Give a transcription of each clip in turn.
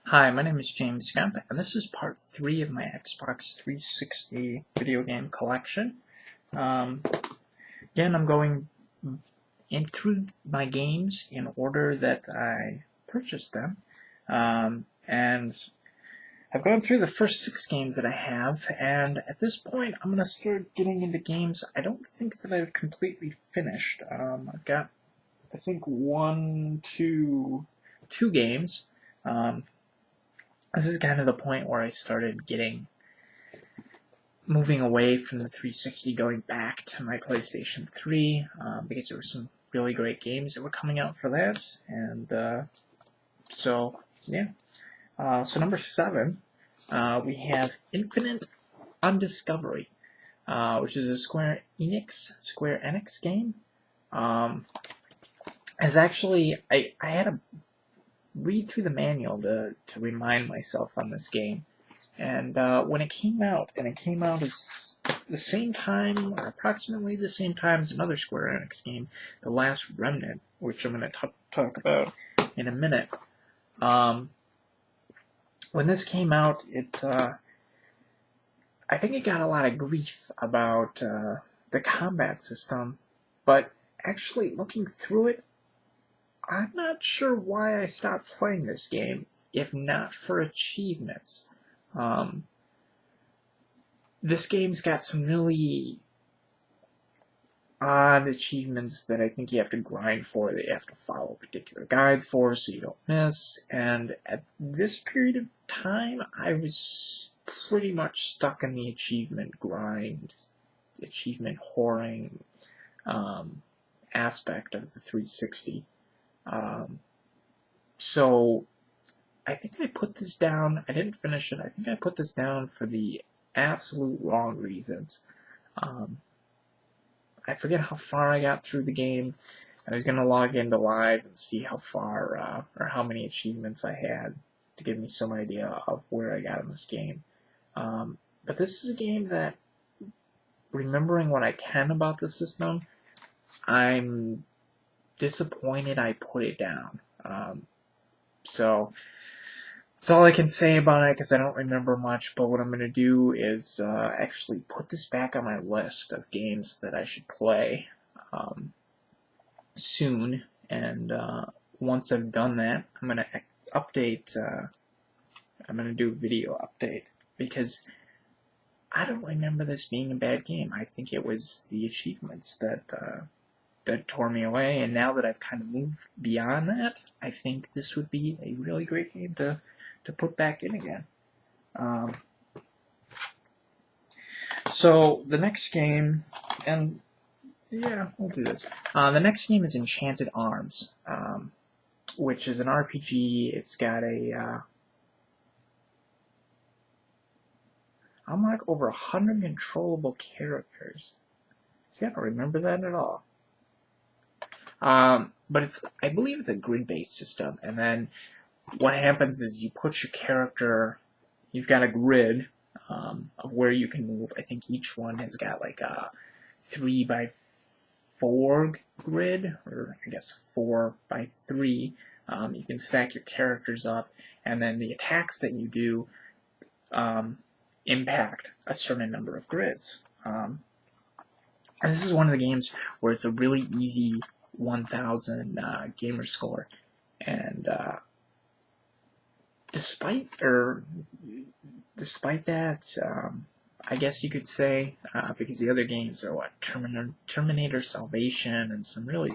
Hi, my name is James Gump, and this is part 3 of my Xbox 360 video game collection. Um, Again, I'm going in through my games in order that I purchased them, and I've gone through the first 6 games that I have, and at this point, I'm going to start getting into games I don't think that I've completely finished. I've got, I think, two games. Um, This is kind of the point where I started moving away from the 360, going back to my PlayStation 3, because there were some really great games that were coming out for that, and so yeah. So number 7, we have Infinite Undiscovery, which is a Square Enix game. As actually, I had to read through the manual to remind myself on this game. And when it came out, and it came out as the same time, or approximately the same time as another Square Enix game, The Last Remnant, which I'm going to talk about in a minute. When this came out, I think it got a lot of grief about the combat system, but actually looking through it, I'm not sure why I stopped playing this game, if not for achievements. This game's got some really odd achievements that I think you have to grind for, that you have to follow particular guides for so you don't miss, and at this period of time, I was pretty much stuck in the achievement grind, achievement whoring aspect of the 360. So I think I put this down. I didn't finish it. I think I put this down for the absolute wrong reasons. I forget how far I got through the game. I was going to log into live and see how far or how many achievements I had to give me some idea of where I got in this game. But this is a game that, remembering what I can about the system, I'm disappointed I put it down. So that's all I can say about it, because I don't remember much, but what I'm going to do is actually put this back on my list of games that I should play soon, and once I've done that, I'm going to update, I'm going to do a video update, because I don't remember this being a bad game. I think it was the achievements that tore me away, and now that I've kind of moved beyond that, I think this would be a really great game to put back in again. So the next game, and yeah, we'll do this. The next game is Enchanted Arms, which is an RPG. It's got a unlock over 100 controllable characters. See, I don't remember that at all. But I believe it's a grid-based system, and then what happens is you put your character, you've got a grid of where you can move. I think each one has got like a 3x4 grid, or I guess 4x3. You can stack your characters up, and then the attacks that you do impact a certain number of grids. And this is one of the games where it's a really easy 1000 gamer score, and despite that, I guess you could say, because the other games are what, Terminator Salvation and some really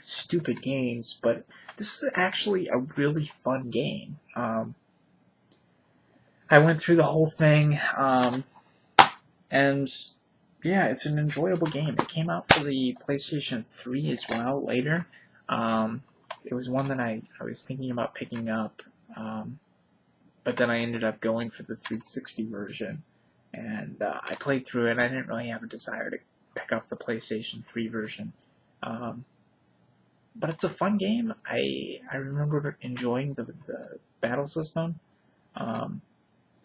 stupid games, but this is actually a really fun game. I went through the whole thing, and yeah, it's an enjoyable game. It came out for the PlayStation 3 as well later. It was one that I was thinking about picking up, but then I ended up going for the 360 version, and I played through it. I didn't really have a desire to pick up the PlayStation 3 version, but it's a fun game. I remember enjoying the battle system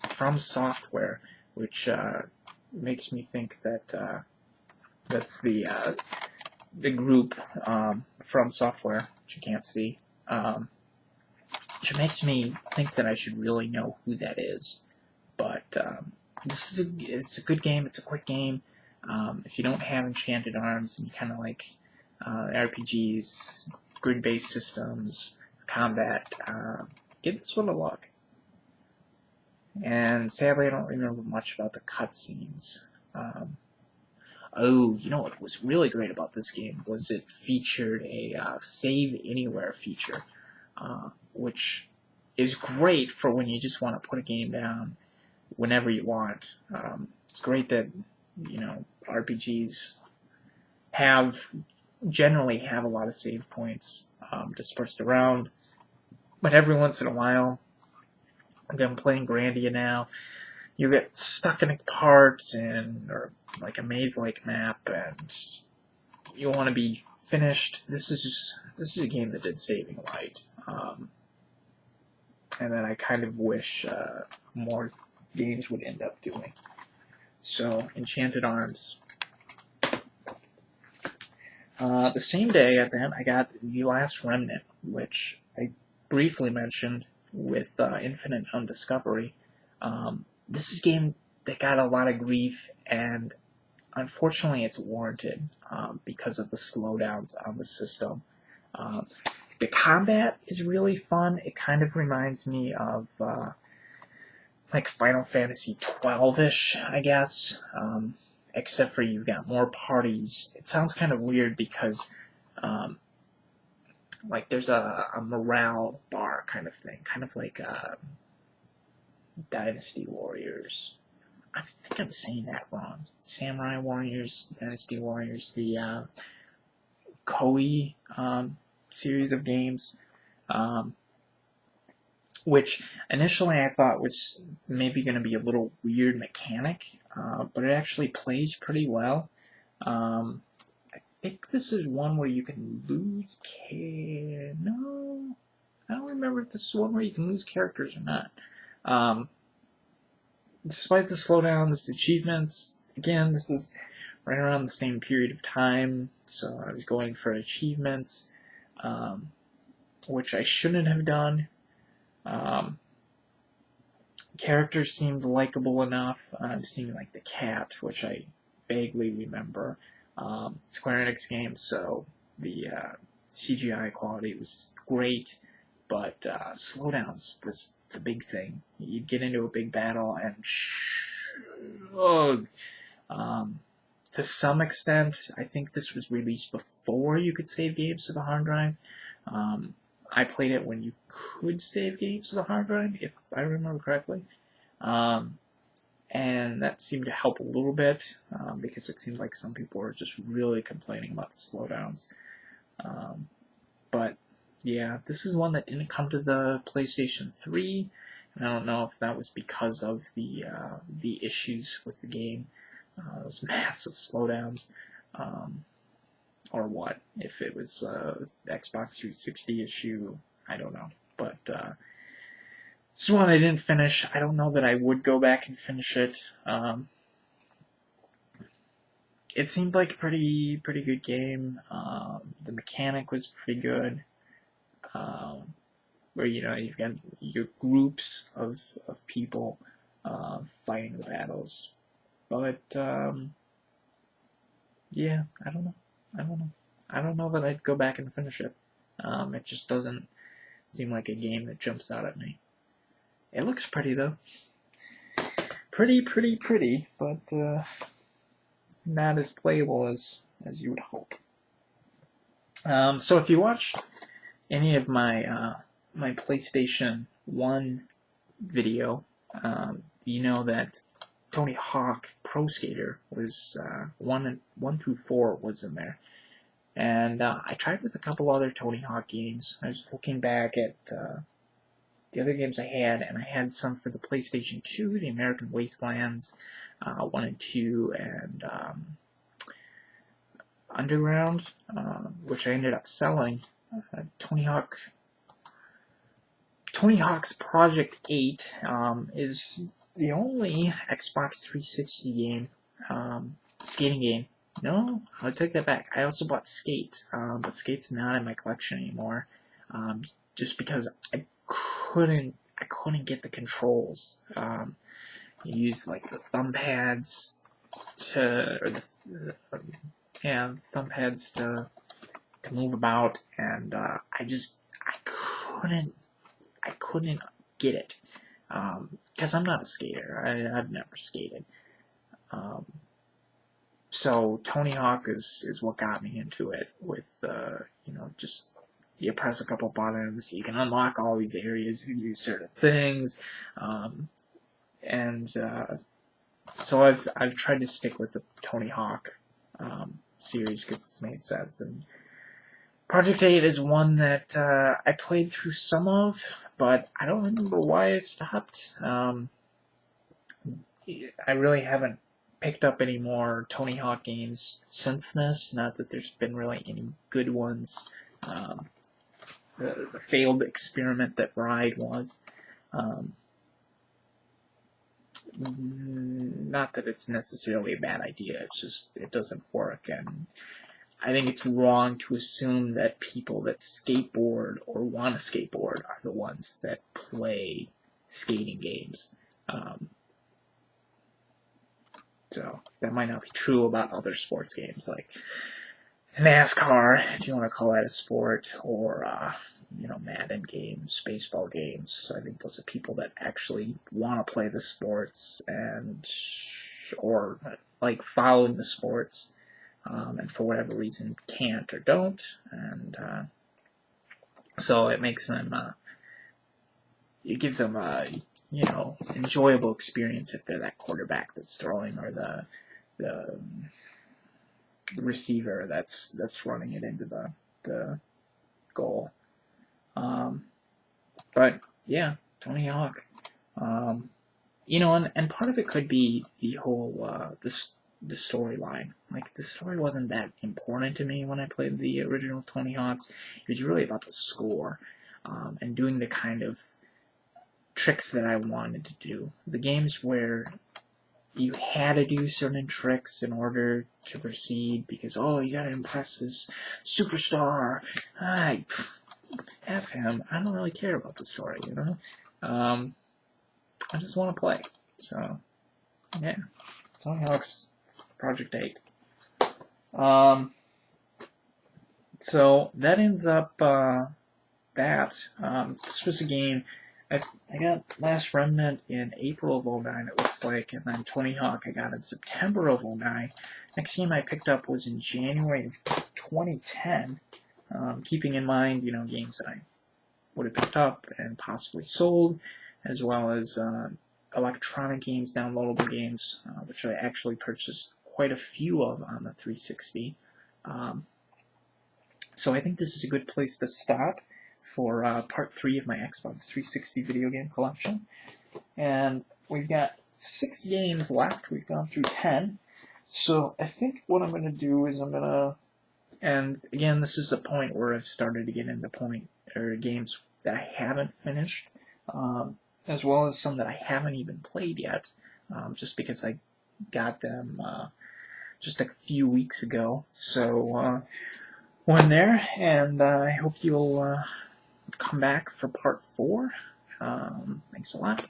from Software, which makes me think that that's the group From Software, which you can't see. which makes me think that I should really know who that is. But it's a good game. It's a quick game. If you don't have Enchanted Arms and you kind of like RPGs, grid-based systems, combat, give this one a look. And sadly, I don't remember much about the cutscenes. Oh, you know what was really great about this game was it featured a save anywhere feature, which is great for when you just want to put a game down whenever you want. It's great that, you know, RPGs generally have a lot of save points dispersed around, but every once in a while, I'm playing Grandia now, you get stuck in a part or like a maze-like map, and you want to be finished. This is a game that did saving right, and that I kind of wish more games would end up doing. So, Enchanted Arms. The same day then, I got the Last Remnant, which I briefly mentioned with Infinite Undiscovery. This is a game that got a lot of grief, and unfortunately it's warranted because of the slowdowns on the system. The combat is really fun. It kind of reminds me of like Final Fantasy 12-ish, I guess, except for you've got more parties. It sounds kind of weird because like there's a morale bar kind of thing, kind of like Dynasty Warriors. I think I'm saying that wrong. Samurai Warriors, Dynasty Warriors, the Koei series of games, which initially I thought was maybe going to be a little weird mechanic, but it actually plays pretty well. I think this is one where you can lose No, I don't remember if this is one where you can lose characters or not. Despite the slowdowns, the achievements, again, this is right around the same period of time, so I was going for achievements, which I shouldn't have done. Characters seemed likable enough. I'm seeing like the cat, which I vaguely remember. Square Enix game, so the CGI quality was great, but slowdowns was the big thing. You'd get into a big battle and to some extent, I think this was released before you could save games to the hard drive. I played it when you could save games to the hard drive, if I remember correctly. And that seemed to help a little bit, because it seemed like some people were just really complaining about the slowdowns. But yeah, this is one that didn't come to the PlayStation 3, and I don't know if that was because of the issues with the game, those massive slowdowns, or what. If it was Xbox 360 issue, I don't know. But this is one I didn't finish. I don't know that I would go back and finish it. It seemed like a pretty good game. The mechanic was pretty good. Where you've got your groups of people fighting the battles. But yeah, I don't know. I don't know that I'd go back and finish it. It just doesn't seem like a game that jumps out at me. It looks pretty though. Pretty, but not as playable as you would hope. So if you watched any of my my PlayStation 1 video, you know that Tony Hawk Pro Skater was 1 through 4 was in there, and I tried with a couple other Tony Hawk games. I was looking back at the other games I had, and I had some for the PlayStation 2, the American Wastelands 1 and 2, and Underground, which I ended up selling. Tony Hawk's Project 8 is the only Xbox 360 game, skating game. No, I'll take that back. I also bought Skate, but Skate's not in my collection anymore, just because I couldn't get the controls. You use like the thumb pads thumb pads to move about, and I couldn't get it, because I'm not a skater. I've never skated. So Tony Hawk is what got me into it. With just you press a couple buttons, you can unlock all these areas, you do certain things, and so I've tried to stick with the Tony Hawk series because it's made sense. And Project 8 is one that I played through some of, but I don't remember why I stopped. I really haven't picked up any more Tony Hawk games since this. Not that there's been really any good ones. The failed experiment that Ride was. Not that it's necessarily a bad idea, it's just it doesn't work, and I think it's wrong to assume that people that skateboard or want to skateboard are the ones that play skating games. So that might not be true about other sports games like NASCAR, if you want to call that a sport, or Madden games, baseball games. So I think those are people that actually want to play the sports or like following the sports, and for whatever reason can't or don't, and so it makes them, it gives them a enjoyable experience if they're that quarterback that's throwing, or the receiver that's running it into the goal. But yeah, Tony Hawk. And part of it could be the whole the storyline. Like, the story wasn't that important to me when I played the original Tony Hawks. It was really about the score, and doing the kind of tricks that I wanted to do. The games where you had to do certain tricks in order to proceed because, you gotta impress this superstar. F him. I don't really care about the story, I just want to play. So, yeah. Tony Hawk's Project 8. So that ends up this was a game. I got Last Remnant in April of 2009, it looks like, and then Tony Hawk I got in September of 2009. Next game I picked up was in January of 2010, keeping in mind, games that I would have picked up and possibly sold, as well as electronic games, downloadable games, which I actually purchased quite a few of on the 360. So I think this is a good place to stop for part 3 of my Xbox 360 video game collection. And we've got 6 games left. We've gone through 10. So I think what I'm going to do is and again, this is the point where I've started to get into games that I haven't finished, as well as some that I haven't even played yet, just because I got them just a few weeks ago. So we're in there, and I hope you'll come back for part 4. Thanks a lot.